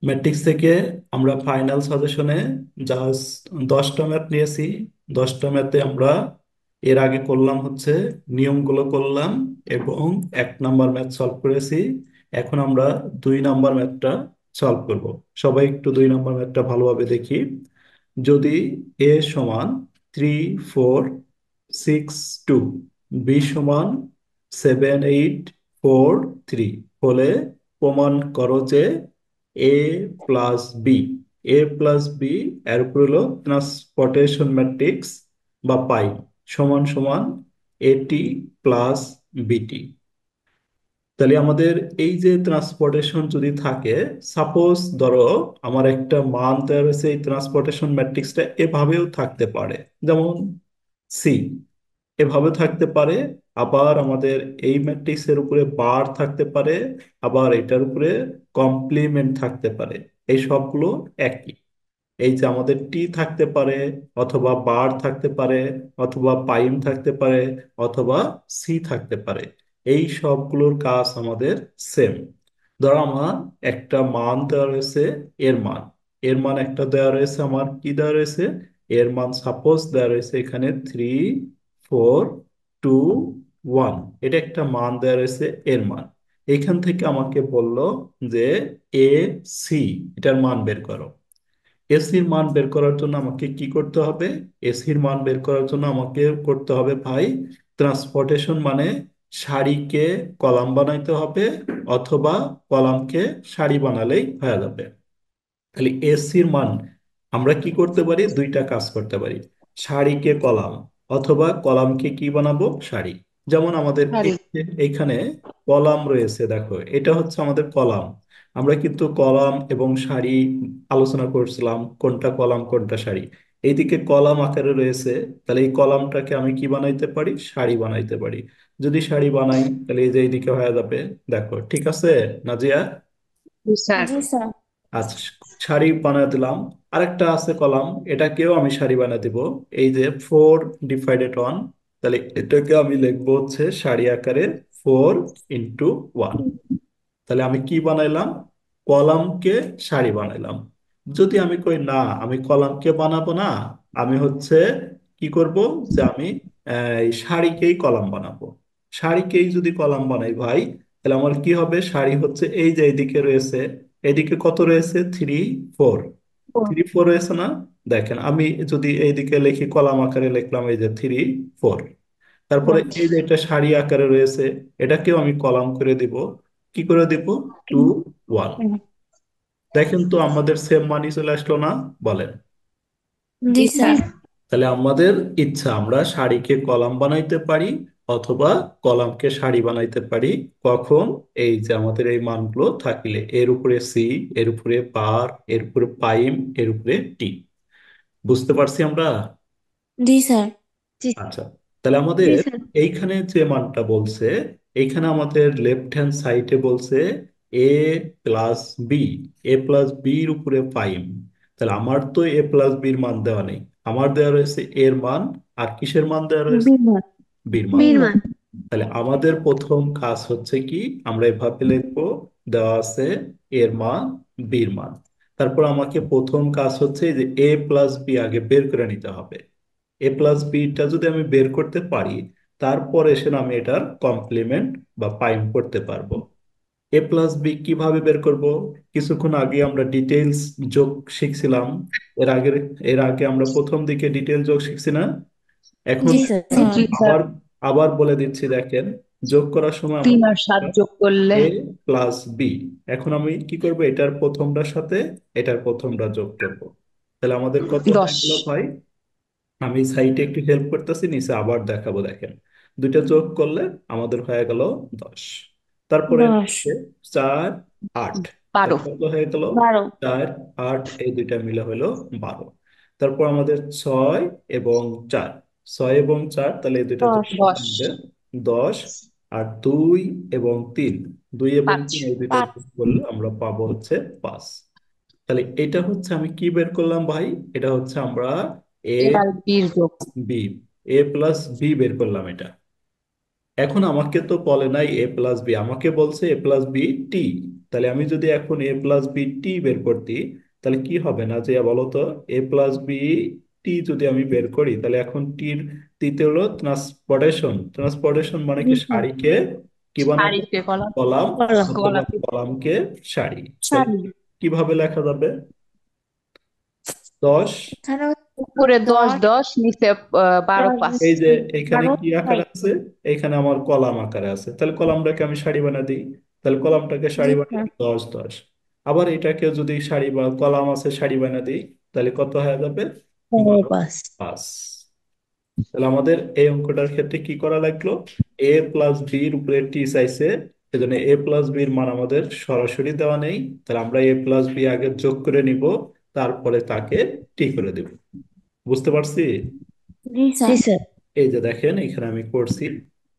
Matrix থেকে আমরা final সাজেশনে just 10টা ম্যাথ নিয়েছি। 10টা ম্যাথে আমরা এর আগে করলাম হচ্ছে নিয়মগুলো করলাম এবং 1 নাম্বার ম্যাথ সলভ করেছি। এখন আমরা 2 নাম্বার ম্যাথটা সলভ করব। সবাই একটু 2 নাম্বার ম্যাথটা ভালোভাবে দেখি। যদি এ সমান 3 4 6 2, বি সমান 7 8 4 3 হলে প্রমাণ করো যে এ প্লাস বি, এ প্লাস বি এর উপর হলো ট্রান্সপোর্টেশন ম্যাট্রিক্স বা পাই সমান সমান এটি প্লাস বিটি। তাহলে আমাদের এই যে ট্রান্সপোর্টেশন যদি থাকে, সাপোজ ধরো আমার একটা মান দেওয়া রয়েছে, এই ট্রান্সপোর্টেশন ম্যাট্রিক্সটা এভাবেও থাকতে পারে, যেমন সি এভাবে থাকতে পারে। আবার আমাদের এই ম্যাট্রিক্সের উপরে বার থাকতে পারে, আবার এটার উপরে কমপ্লিমেন্ট থাকতে পারে। এই সবগুলো একই। এই যে আমাদের টি থাকতে পারে, অথবা বার থাকতে পারে, অথবা পাইম থাকতে পারে, অথবা সি থাকতে পারে। এই সবগুলোর কাজ আমাদের সেম। ধরো আমার একটা মান দেওয়া রয়েছে, এর মান, এর মান একটা দেওয়া রয়েছে, আমার কি দেওয়া রয়েছে, এর মান সাপোজ দেওয়া রয়েছে এখানে 3 4 2 1। এটা একটা মান দেওয়া রয়েছে, এর মান। এখান থেকে আমাকে বলল যে এ সি এটার মান বের করো। এসির মান বের করার জন্য আমাকে কি করতে হবে? এসির মান বের করার জন্য আমাকে করতে হবে ভাই ট্রান্সপোর্টেশন, মানে সারিকে কলাম বানাইতে হবে, অথবা কলামকে সারি বানালেই হয়ে যাবে। তাহলে এসির মান আমরা কি করতে পারি? দুইটা কাজ করতে পারি, সারিকে কলাম অথবা কলামকে কি বানাবো, সারি। যেমন আমাদের সরি। এইখানে কলাম রয়েছে, দেখো এটা হচ্ছে আমাদের কলাম। আমরা কিন্তু কলাম এবং সারি আলোচনা করছিলাম, কোনটা কলাম কোনটা সারি। এইদিকে কলাম আকারে রয়েছে, তাহলে এই কলামটাকে আমি কি বানাইতে পারি, সারি বানাইতে পারি। যদি সারি বানাই তাহলে এই যে এইদিকে হয়ে যাবে। দেখো ঠিক আছে নাজিয়া? জি স্যার। জি স্যার। আচ্ছা, সারি বানিয়ে দিলাম। আরেকটা আছে কলাম, এটাকেও আমি সারি বানিয়ে দিব। এই যে 4/1, তাহলে এটাকে আমি লিখবো হচ্ছে সারি আকারে 4 × 1। তাহলে আমি কি বানাইলাম? কলামকে সারি বানাইলাম। যদি আমি কই না আমি কলামকে বানাবো না, আমি হচ্ছে কি করব, যে আমি এই সারিকেই কলাম বানাবো। সারিকেই যদি কলাম বানাই ভাই, তাহলে আমার কি হবে, সারি হচ্ছে এই যে এইদিকে রয়েছে, এদিকে কত রয়েছে, 3 4, 3 4 রয়েছে না? দেখেন আমি যদি এইদিকে লিখি, কলাম আকারে লিখলাম এই যে 3 4। তারপরে এই যে এটা সারি আকারে রয়েছে, এটাকেও আমি কলাম করে দিব। কি করে দিব? 2 1। দেখেন তো আমাদের সেম মানই চলে আসলো না? বলেন। জি জি স্যার। স্যার। তাহলে আমাদের ইচ্ছা, আমরা সারিকে কলাম বানাইতে পারি অথবা কলামকে সারি বানাইতে পারি। কখন? এই যে আমাদের এই মানগুলো থাকলে, এর উপরে সি, এর উপরে বার, এর উপরে পাইম, এর উপরে টি। বুঝতে পারছি আমরা? জি স্যার। জি। আচ্ছা, তাহলে আমাদের জি স্যার। এইখানে যে মানটা বলছে, এইখানে আমাদের লেফট হ্যান্ড সাইডে বলছে এ প্লাস বি, এ প্লাস বির উপরে পাইম। তাহলে আমার তো এ প্লাস বির মান দেওয়া নেই, আমার দেওয়া রয়েছে এর মান। আর কিসের মান দেওয়া রয়েছে? বিমান। বির মান। বিমান। তাহলে আমাদের প্রথম কাজ হচ্ছে কি, আমরা এভাবে লিখবো, দেওয়া আছে এর মান, বির মান। তারপর আমাকে প্রথম কাজ হচ্ছে যে এ প্লাস বি আগে বের করে নিতে হবে। এ প্লাস বিটা যদি আমি বের করতে পারি, তারপর এসে আমি এটার কমপ্লিমেন্ট বা পাইম করতে পারবো। এ প্লাস বি কিভাবে বের করব? কিছুক্ষণ আগে আমরা ডিটেইলস যোগ শিখছিলাম। এর আগে এর আগে আমরা প্রথম দিকে ডিটেইল যোগ শিখছি না? এখন জি স্যার। জি স্যার। আবার আবার বলে দিচ্ছি, দেখেন যোগ করার সময় আমার 3 আর 7 যোগ করলে এ প্লাস বি। এখন আমি কি করব, এটার প্রথমটার সাথে এটার প্রথমটা যোগ করব। তাহলে আমাদের কত হয়ে 10। গেল ভাই? আমি সাইটে একটু হেল্প করতেছি, নিচে আবার দেখাবো, দেখেন দুইটা যোগ করলে আমাদের হয়ে গেল 10। তারপরে 10। হচ্ছে 4 8, তাহলে 12। কত হয়ে গেল? 12। 4 8, এই দুইটা মিলে হলো 12। তারপর আমাদের 6 এবং 4, 6 এবং 4, তাহলে এই দুইটা যোগ 10। করলে 10। আমাদের 10। আর 2 এবং 3, 2 এবং 3 5। এই দুইটা 5। যোগ করলে আমরা পাবো হচ্ছে 5। তাহলে এটা হচ্ছে আমি কি বের করলাম ভাই? এটা হচ্ছে আমরা এ এ আর বির যোগ। বি, এ প্লাস বি বের করলাম এটা। এখন আমাকে তো বলে নাই এ প্লাস বি, আমাকে বলছে এ প্লাস বি টি। তাহলে আমি যদি এখন এ প্লাস বি টি বের করতে, তাহলে কি হবে না যে বলো তো, এ প্লাস বি টি যদি আমি বের করি, তাহলে এখন টির টিতে হলো ট্রান্সপোর্টেশন। ট্রান্সপোর্টেশন মানে জি কি, স্যার। সারিকে কি বানাবো, সারিকে কলাম, কলাম, কলাম। অথবা গোলাপি কলামকে সারি। তাহলে সারি। কিভাবে লেখা যাবে? 10, এখানে উপরে 10 10, 10, নিচে 12 10, 5। এই যে এখানে 12, কি আকারে 6। আছে, এখানে আমার কলাম আকারে আছে, তাহলে কলামটাকে আমি সারি বানা দিই। তাহলে কলামটাকে জি সারি বানিয়ে স্যার। 10 10। আবার এটাকে যদি সারি বা কলাম আছে সারি বানা দিই, তাহলে কত হয়ে যাবে, 12, 12 5। 5। তাহলে আমাদের এই অঙ্কটার ক্ষেত্রে কি করা লাগলো, এ প্লাস বির উপরে টি চাইছে, সেজন্য এ প্লাস বির মান আমাদের সরাসরি দেওয়া নেই, তাহলে আমরা এ প্লাস বি আগে যোগ করে নিব, তারপরে তাকে টি করে দেব। বুঝতে পারছি? জি জি স্যার। স্যার। এই যে দেখেন এখানে আমি করছি,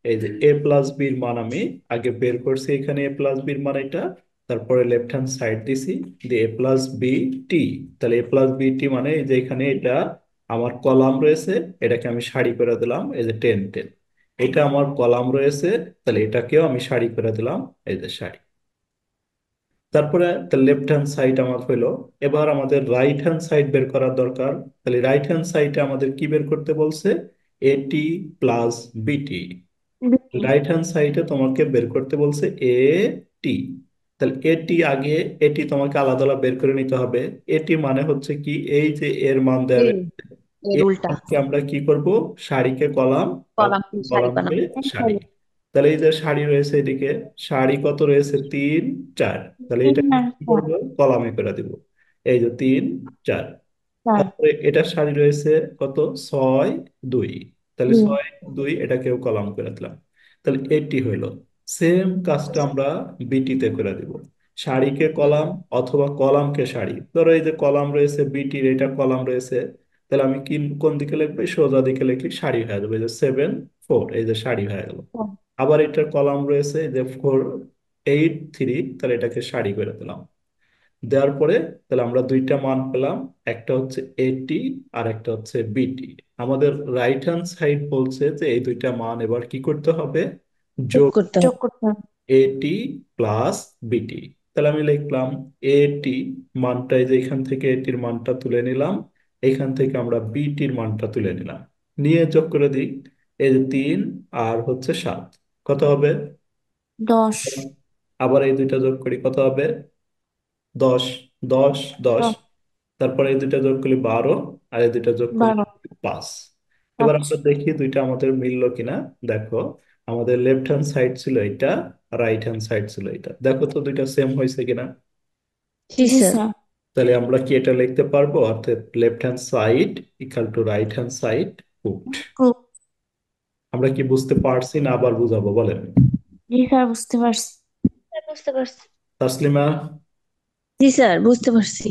এই যে এ প্লাস বির মান আমি আগে বের করছি, এখানে এ প্লাস বির মান এটা, তারপরে লেফট হ্যান্ড সাইড দিছি, দিয়ে এ প্লাস বি টি। তাহলে এ প্লাস বি টি মানে এই যে এখানে এটা আমার কলাম রয়েছে, এটাকে আমি সারি করে দিলাম, এই যে 10 10। এটা আমার কলাম রয়েছে, তাহলে এটাকেও আমি সারি করে দিলাম, এই যে সারি। তারপরে লেফট হ্যান্ড সাইড আমার হইলো, এবার আমাদের রাইট হ্যান্ড সাইড বের করার দরকার। তাহলে রাইট হ্যান্ড সাইডে আমাদের কি বের করতে বলছে, এটি প্লাস বিটি। রাইট হ্যান্ড সাইডে তোমাকে বের করতে বলছে এ টি। তাহলে এটি আগে, এটি তোমাকে আলাদা আলাদা বের করে নিতে হবে। এটি মানে হচ্ছে কি, এই যে এর মান দেওয়া এই রয়েছে, এর এর উল্টা, মানকে আমরা কি করব, সারিকে কলাম, কলামকে সারি কলামকে বানাবো। সারি। তাহলে এই যে সারি রয়েছে এদিকে, সারি কত রয়েছে, 3 4। তাহলে এটা 3 আর কি 4। করবো, কলামে করে দিব, এই যে 3 4। 4, তারপরে এটা সারি রয়েছে কত, 6 2। তাহলে 2। 6 2, এটাকেও কলাম করে দিলাম। তাহলে এটি হইলো, সেম কাজটা আমরা বিটিতে করে দিব, সারিকে কলাম অথবা কলামকে সারি। ধরো এই যে কলাম রয়েছে বিটির, এটা কলাম রয়েছে, তাহলে আমি কি কোন দিকে লিখবো, সোজা দিকে লিখলে সারি হয়ে যাবে, এই যে 7 4, এই যে সারি হয়ে গেল। আবার এটার কলাম রয়েছে এই যে 4 8 3, তাহলে এটাকে সারি করে দিলাম। দেওয়ার পরে তাহলে আমরা দুইটা মান পেলাম, একটা হচ্ছে এটি আর একটা হচ্ছে বিটি। আমাদের রাইট হ্যান্ড সাইড বলছে যে এই দুইটা মান এবার কি করতে হবে, যোগ যোগ, করতে যোগ হবে। করতে হবে। এটি প্লাস বিটি। তাহলে আমি লিখলাম এটি মানটা, এই যে এখান থেকে এটির মানটা তুলে নিলাম, এখান থেকে আমরা বিটির মানটা তুলে নিলাম, নিয়ে যোগ করে দিই, এই যে 3 আর হচ্ছে 7, কত হবে, 10। আবার এই দুইটা যোগ করি, কত হবে, 10 10 10। 10, তারপরে এই দুইটা যোগ করলে 12, আর এই দুইটা যোগ করলে 12, 5। এবার 5। আমরা দেখি দুইটা আমাদের মিললো কিনা। দেখো, আমাদের লেফট হ্যান্ড সাইড ছিল এটা, রাইট হ্যান্ড সাইড ছিল এটা, দেখো তো দুইটা সেম হয়েছে কিনা। জি জি স্যার। স্যার। তাহলে আমরা কি এটা লিখতে পারবো, অর্থাৎ left hand side equal to right hand side put. খুব। আমরা কি বুঝতে পারছি না আবার বুঝাবো বলেন? জি স্যার, বুঝতে পারছি। স্যার, বুঝতে পারছি। তাসলিমা? জি স্যার, বুঝতে পারছি।